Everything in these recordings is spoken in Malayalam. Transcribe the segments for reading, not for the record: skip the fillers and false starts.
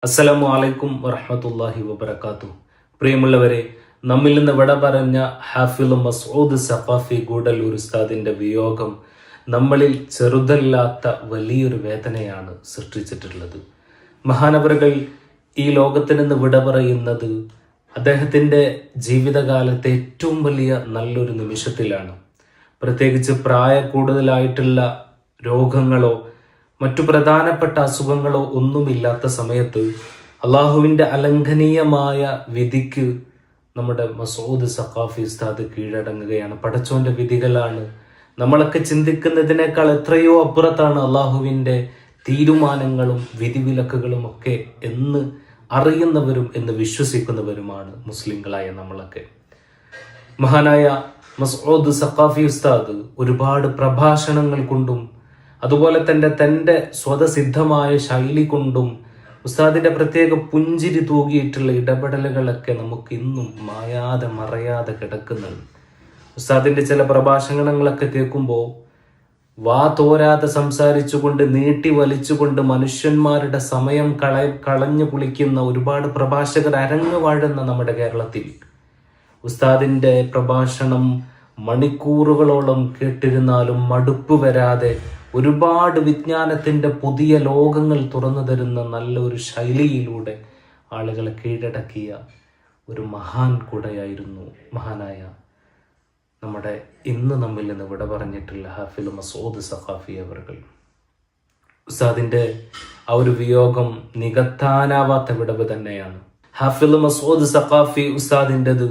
അസ്സലാമു അലൈക്കും വറഹ്മത്തുള്ളാഹി വബറകാതുഹു. പ്രിയമുള്ളവരെ, നമ്മിൽ നിന്ന് വിട പറഞ്ഞ ഹാഫിള് മസ്ഊദ് സഖാഫി ഗൂഡല്ലൂർ ഉസ്താദിന്റെ വിയോഗം നമ്മളിൽ ചെറുതല്ലാത്ത വലിയൊരു വേദനയാണ് സൃഷ്ടിച്ചിട്ടുള്ളത്. മഹാനവറുകൾ ഈ ലോകത്തിൽ നിന്ന് വിട പറയുന്നത് അദ്ദേഹത്തിൻ്റെ ജീവിതകാലത്തെ ഏറ്റവും വലിയ നല്ലൊരു നിമിഷത്തിലാണ്. പ്രത്യേകിച്ച് പ്രായ കൂടുതലായിട്ടുള്ള രോഗങ്ങളോ മറ്റു പ്രധാനപ്പെട്ട അസുഖങ്ങളോ ഒന്നുമില്ലാത്ത സമയത്ത് അള്ളാഹുവിൻ്റെ അലംഘനീയമായ വിധിക്ക് നമ്മുടെ മസ്ഊദ് സഖാഫി ഉസ്താദ് കീഴടങ്ങുകയാണ്. പടച്ചോന്റെ വിധികളാണ്. നമ്മളൊക്കെ ചിന്തിക്കുന്നതിനേക്കാൾ എത്രയോ അപ്പുറത്താണ് അള്ളാഹുവിൻ്റെ തീരുമാനങ്ങളും വിധിവിലക്കുകളും ഒക്കെ എന്ന് അറിയുന്നവരും എന്ന് വിശ്വസിക്കുന്നവരുമാണ് മുസ്ലിങ്ങളായ നമ്മളൊക്കെ. മഹാനായ മസ്ഊദ് സഖാഫി ഉസ്താദ് ഒരുപാട് പ്രഭാഷണങ്ങൾ കൊണ്ടും അതുപോലെ തന്നെ തൻ്റെ സ്വതസിദ്ധമായ ശൈലി കൊണ്ടും ഉസ്താദിന്റെ പ്രത്യേക പുഞ്ചിരി തൂകിയിട്ടുള്ള ഇടപെടലുകളൊക്കെ നമുക്ക് ഇന്നും മായാതെ മറയാതെ കിടക്കുന്നുണ്ട്. ഉസ്താദിന്റെ ചില പ്രഭാഷണങ്ങളൊക്കെ കേൾക്കുമ്പോൾ വാ തോരാതെ സംസാരിച്ചുകൊണ്ട് നീട്ടി വലിച്ചുകൊണ്ട് മനുഷ്യന്മാരുടെ സമയം കളഞ്ഞു കുളിക്കുന്ന ഒരുപാട് പ്രഭാഷകർ അരങ്ങു വാഴുന്ന നമ്മുടെ കേരളത്തിൽ ഉസ്താദിന്റെ പ്രഭാഷണം മണിക്കൂറുകളോളം കേട്ടിരുന്നാലും മടുപ്പ് വരാതെ ഒരുപാട് വിജ്ഞാനത്തിന്റെ പുതിയ ലോകങ്ങൾ തുറന്നു തരുന്ന നല്ലൊരു ശൈലിയിലൂടെ ആളുകളെ കീഴടക്കിയ ഒരു മഹാൻ കൂടെയായിരുന്നു മഹാനായ നമ്മുടെ ഇന്ന് നമ്മിൽ നിന്ന് വിട പറഞ്ഞിട്ടുള്ള ഹാഫിള് മസ്ഊദ് സഖാഫി അവർകൾ. ഉസ്താദിന്റെ ആ ഒരു വിയോഗം നികത്താനാവാത്ത വിടവ് തന്നെയാണ്. ഹാഫിള് മസ്ഊദ് സഖാഫി ഉസ്താദിൻ്റെത്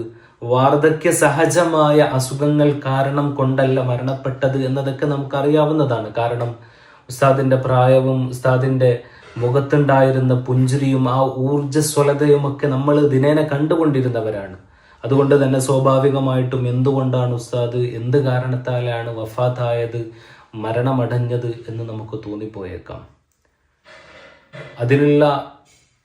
വാർദ്ധക്യ സഹജമായ അസുഖങ്ങൾ കാരണം കൊണ്ടല്ല മരണപ്പെട്ടത് എന്നതൊക്കെ നമുക്കറിയാവുന്നതാണ്. കാരണം ഉസ്താദിന്റെ പ്രായവും ഉസ്താദിന്റെ മുഖത്തുണ്ടായിരുന്ന പുഞ്ചിരിയും ആ ഊർജ്ജസ്വലതയും ഒക്കെ നമ്മൾ ദിനേന കണ്ടുകൊണ്ടിരുന്നവരാണ്. അതുകൊണ്ട് തന്നെ സ്വാഭാവികമായിട്ടും എന്തുകൊണ്ടാണ് ഉസ്താദ് എന്ത് കാരണത്താലാണ് വഫാത്തായത്, മരണമടഞ്ഞത് എന്ന് നമുക്ക് തോന്നിപ്പോയേക്കാം. അതിനുള്ള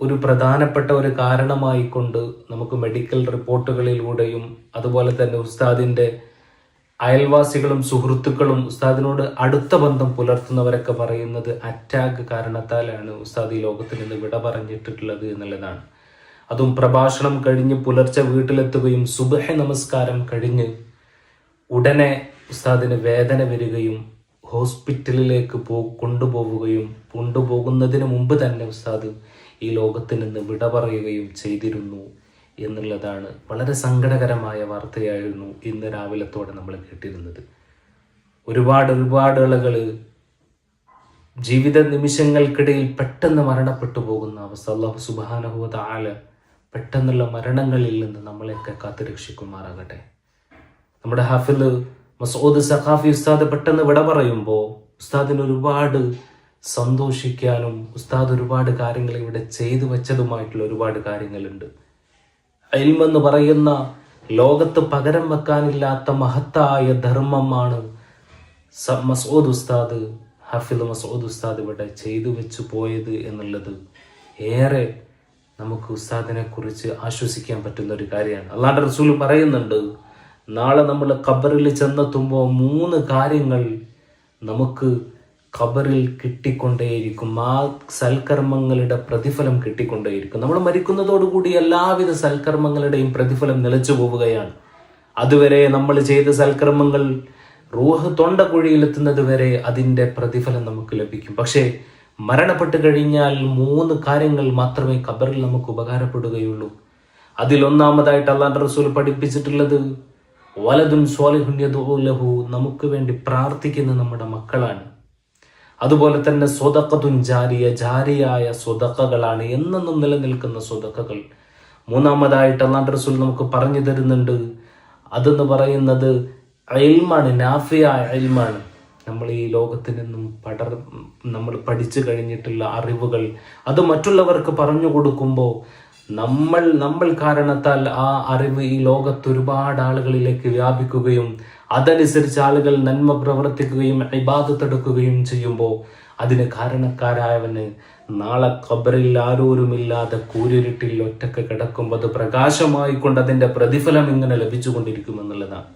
ഒരു പ്രധാനപ്പെട്ട ഒരു കാരണമായിക്കൊണ്ട് നമുക്ക് മെഡിക്കൽ റിപ്പോർട്ടുകളിലൂടെയും അതുപോലെ തന്നെ ഉസ്താദിന്റെ അയൽവാസികളും സുഹൃത്തുക്കളും ഉസ്താദിനോട് അടുത്ത ബന്ധം പുലർത്തുന്നവരൊക്കെ പറയുന്നത് അറ്റാക്ക് കാരണത്താലാണ് ഉസ്താദ് ഈ ലോകത്തിൽ നിന്ന് വിട പറഞ്ഞിട്ടുള്ളത് എന്നുള്ളതാണ്. അതും പ്രഭാഷണം കഴിഞ്ഞ് പുലർച്ചെ വീട്ടിലെത്തുകയും സുബഹ നമസ്കാരം കഴിഞ്ഞ് ഉടനെ ഉസ്താദിന് വേദന വരികയും ഹോസ്പിറ്റലിലേക്ക് കൊണ്ടുപോകുന്നതിന് മുമ്പ് തന്നെ ഉസ്താദ് ഈ ലോകത്തിൽ നിന്ന് വിട പറയുകയും ചെയ്തിരുന്നു എന്നുള്ളതാണ് വളരെ സങ്കടകരമായ വാർത്തയായിരുന്നു ഇന്ന് രാവിലത്തോടെ നമ്മൾ കേട്ടിരുന്നത്. ഒരുപാട് ആളുകൾ ജീവിത നിമിഷങ്ങൾക്കിടയിൽ പെട്ടെന്ന് മരണപ്പെട്ടു പോകുന്ന അവസ്ഥ. അല്ലാഹു സുബ്ഹാനഹു വ തആല പെട്ടെന്നുള്ള മരണങ്ങളിൽ നിന്ന് നമ്മളെയൊക്കെ കാത്തുരക്ഷിക്കുമാറാകട്ടെ. നമ്മുടെ ഹാഫിള് മസ്ഊദ് സഖാഫി ഉസ്താദ് പെട്ടെന്ന് വിട പറയുമ്പോൾ ഉസ്താദിന് ഒരുപാട് സന്തോഷിക്കാനും ഉസ്താദ് ഒരുപാട് കാര്യങ്ങൾ ഇവിടെ ചെയ്തു വെച്ചതുമായിട്ടുള്ള ഒരുപാട് കാര്യങ്ങളുണ്ട്. ഇൽമെന്ന് പറയുന്ന ലോകത്ത് പകരം വെക്കാനില്ലാത്ത മഹത്തായ ധർമ്മമാണ് മസ്ഊദ് ഉസ്താദ്, ഹാഫിള് മസ്ഊദ് ഉസ്താദ് ഇവിടെ ചെയ്തു വെച്ചു പോയത് എന്നുള്ളത് ഏറെ നമുക്ക് ഉസ്താദിനെ കുറിച്ച് ആശ്വസിക്കാൻ പറ്റുന്ന ഒരു കാര്യമാണ്. അല്ലാഹുവിന്റെ റസൂൽ പറയുന്നുണ്ട്, നാളെ നമ്മൾ ഖബറിൽ ചെന്നെത്തുമ്പോൾ 3 കാര്യങ്ങൾ നമുക്ക് ഖബറിൽ കിട്ടിക്കൊണ്ടേയിരിക്കും. ആ സൽക്കർമ്മങ്ങളുടെ പ്രതിഫലം കിട്ടിക്കൊണ്ടേയിരിക്കും. നമ്മൾ മരിക്കുന്നതോടുകൂടി എല്ലാവിധ സൽക്കർമ്മങ്ങളുടെയും പ്രതിഫലം നിലച്ചു പോവുകയാണ്. അതുവരെ നമ്മൾ ചെയ്ത സൽക്കർമ്മങ്ങൾ റൂഹ് തൊണ്ടക്കുഴിയിലെത്തുന്നത് വരെ അതിൻ്റെ പ്രതിഫലം നമുക്ക് ലഭിക്കും. പക്ഷേ മരണപ്പെട്ട് കഴിഞ്ഞാൽ 3 കാര്യങ്ങൾ മാത്രമേ ഖബറിൽ നമുക്ക് ഉപകാരപ്പെടുകയുള്ളൂ. അതിലൊന്നാമതായിട്ട് അല്ലാഹുവിന്റെ റസൂൽ പഠിപ്പിച്ചിട്ടുള്ളത് വലദുൻ സ്വാലിഹുൻ യദ്ഉ ലഹു, നമുക്ക് വേണ്ടി പ്രാർത്ഥിക്കുന്ന നമ്മുടെ മക്കളാണ്. അതുപോലെ തന്നെ സ്വദഖത്തുൻ ജാരിയ, ജാരിയായ സ്വദഖകളാണ്, എന്നെന്നും നിലനിൽക്കുന്ന സ്വദഖകൾ. മൂന്നാമതായിട്ട് അല്ലാഹുവിന്റെ റസൂൽ നമുക്ക് പറഞ്ഞു തരുന്നുണ്ട്, അതെന്ന് പറയുന്നത് ഇൽമാണ്, നാഫിയായ ഇൽമാണ്. നമ്മൾ ഈ ലോകത്തിൽ നിന്നും നമ്മൾ പഠിച്ചു കഴിഞ്ഞിട്ടുള്ള അറിവുകൾ അത് മറ്റുള്ളവർക്ക് പറഞ്ഞു കൊടുക്കുമ്പോൾ നമ്മൾ കാരണത്താൽ ആ അറിവ് ഈ ലോകത്ത് ഒരുപാട് ആളുകളിലേക്ക് വ്യാപിക്കുകയും അതനുസരിച്ച് ആളുകൾ നന്മ പ്രവർത്തിക്കുകയും ഇബാദത്ത് എടുക്കുകയും ചെയ്യുമ്പോൾ അതിന് കാരണക്കാരായവന് നാളെ ഖബറിൽ ആരോരുമില്ലാതെ കൂരിരുട്ടിൽ ഒറ്റക്ക് കിടക്കുമ്പോൾ അത് പ്രകാശമായിക്കൊണ്ട് അതിൻ്റെ പ്രതിഫലം ഇങ്ങനെ ലഭിച്ചുകൊണ്ടിരിക്കുമെന്നുള്ളതാണ്.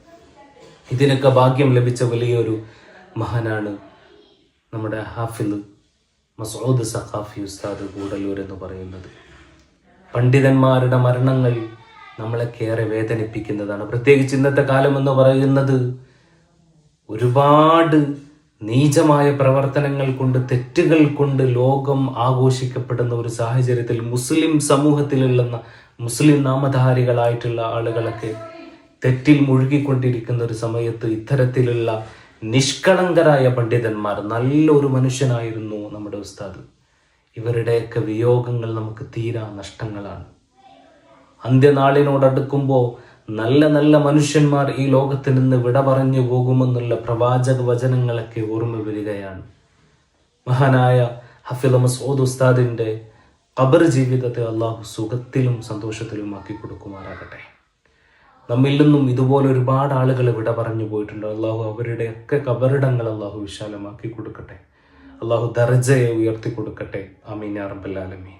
ഇതിനൊക്കെ ഭാഗ്യം ലഭിച്ച വലിയൊരു മഹാനാണ് നമ്മുടെ ഹാഫിള് മസ്ഊദ് സഖാഫി ഉസ്താദ് ഗൂഡല്ലൂർ എന്ന് പറയുന്നത്. പണ്ഡിതന്മാരുടെ മരണങ്ങൾ നമ്മളൊക്കെ ഏറെ വേദനിപ്പിക്കുന്നതാണ്. പ്രത്യേകിച്ച് ഇന്നത്തെ കാലം എന്ന് പറയുന്നത് ഒരുപാട് നീചമായ പ്രവർത്തനങ്ങൾ കൊണ്ട്, തെറ്റുകൾ കൊണ്ട് ലോകം ആഘോഷിക്കപ്പെടുന്ന ഒരു സാഹചര്യത്തിൽ മുസ്ലിം സമൂഹത്തിലുള്ള മുസ്ലിം നാമധാരികളായിട്ടുള്ള ആളുകളൊക്കെ തെറ്റിൽ മുഴുകിക്കൊണ്ടിരിക്കുന്ന ഒരു സമയത്ത് ഇത്തരത്തിലുള്ള നിഷ്കളങ്കരായ പണ്ഡിതന്മാർ, നല്ലൊരു മനുഷ്യനായിരുന്നു നമ്മുടെ ഉസ്താദ്, ഇവരുടെയൊക്കെ വിയോഗങ്ങൾ നമുക്ക് തീരാ നഷ്ടങ്ങളാണ്. അന്ത്യനാളിനോടടുക്കുമ്പോൾ നല്ല നല്ല മനുഷ്യന്മാർ ഈ ലോകത്തിൽ നിന്ന് വിട പറഞ്ഞു പോകുമെന്നുള്ള പ്രവാചക വചനങ്ങളൊക്കെ ഓർമ്മ വരികയാണ്. മഹാനായ ഹഫീദ് മസ്ഊദ് ഉസ്താദിൻ്റെ ഖബർ ജീവിതത്തെ അള്ളാഹു സുഖത്തിലും സന്തോഷത്തിലും ആക്കി കൊടുക്കുമാറാകട്ടെ. നമ്മിൽ നിന്നും ഇതുപോലെ ഒരുപാട് ആളുകൾ വിട പറഞ്ഞു പോയിട്ടുണ്ട്. അള്ളാഹു അവരുടെയൊക്കെ ഖബറിടങ്ങൾ അള്ളാഹു വിശാലമാക്കി കൊടുക്കട്ടെ. അള്ളാഹു ദർജയെ ഉയർത്തി കൊടുക്കട്ടെ. ആമീൻ യാ റബ്ബൽ ആലമീൻ.